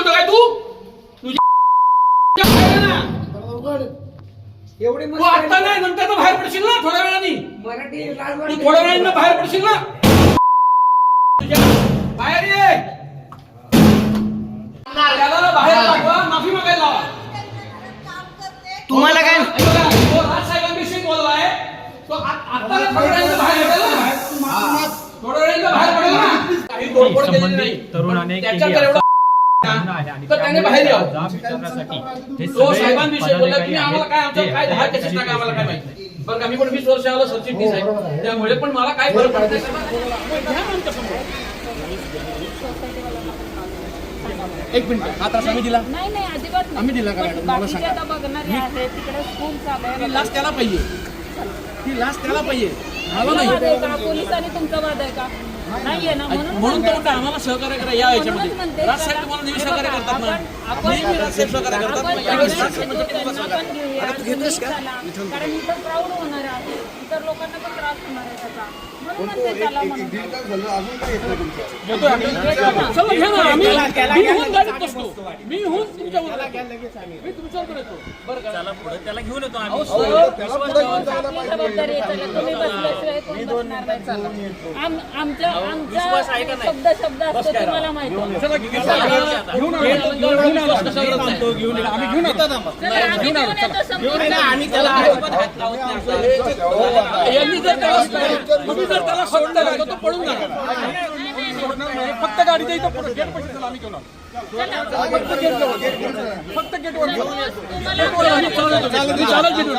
म्हणतो काय तू तुझ्या एवढी तू आता नाही नंतर तर बाहेर पडशील ना थोड्या वेळाने मराठी तू थोड्या वेळाने बाहेर पडशील ना बाहेर ये त्याला बाहेर पाठवा माफी मागायला लावा तुम्हाला काय तो राजसाहेबांविषयी बोललाय तो आता थोड्या वेळाने बाहेर पडेल ना थोड्या वेळाने बाहेर पडेल ना काही तोडफोड केलेली नाही तरुणाने त्याच्यात एवढा तर त्याने बाहेर यावं तो साहेबांविषयी बोलला की आम्हाला काय आमचं काय 10 केसेस टाका आम्हाला काय माहिती नाही बरं का मी पण 20 वर्ष आलो सरचिटणीस आहे त्यामुळे पण मला काय फरक पडत एक मिनिट हा त्रास आम्ही दिला नाही नाही अजिबात नाही. आम्ही दिला का पण मॅडम? मला बाकीचे सांगा. आता बघणारे आहेत तिकडे स्कूल चालू आहे. ती लाच त्याला पाहिजे ती लाच त्याला पाहिजे मला तुमचा वाद आहे नाही का पोलिसांनी तुमचा वाद आहे का नाहीये ना म्हणून तर म्हणतो आम्हाला सहकार्य करा या म्हणूनच याच्यामध्ये म्हणते राजसाहेब त्याला- तुम्हाला नेहमी हे सहकार्य बघा, करतात ना आपण नेहमी राजसाहेब सहकार्य करतात आपण यावेळेस त्यांना राजसाहेब म्हणजे तुम्हाला सहकार्य पण घेऊया, तुम्ही चला. कारण इतर क्राऊड होणार आहे इतर लोकांना पण त्रास होणार आहे त्याचा म्हणून म्हणते चला म्हणून चला घ्या ना आम्ही मी होऊन गाडीत बसतो मी होऊन तुमच्यावर मी तुमच्यावर येतो बरं का चला पुढे त्याला घेऊन येतो आम्ही आपली जबाबदारी आहे चला तुम्ही बसल्याशिवाय कोण बसणार नाही चला आमच्या शब्द असतो तुम्हाला माहिती आहे. चला घेऊन आलो घेऊन येतो आम्ही घेऊन येतो चला, आम्ही घेऊन येतो समजून. आम्ही त्याला अजिबात हात लावत नाही. यांनी जर त्याला तुम्ही जर त्याला सोडलं नाही तर तो पळून जाणार फक्त गाडीच्या इथं पुढे गेट पाशी चला आम्ही घेऊन आलो फक्त गेटवर फक्त गेटवर तुम्हाला चालत घेऊन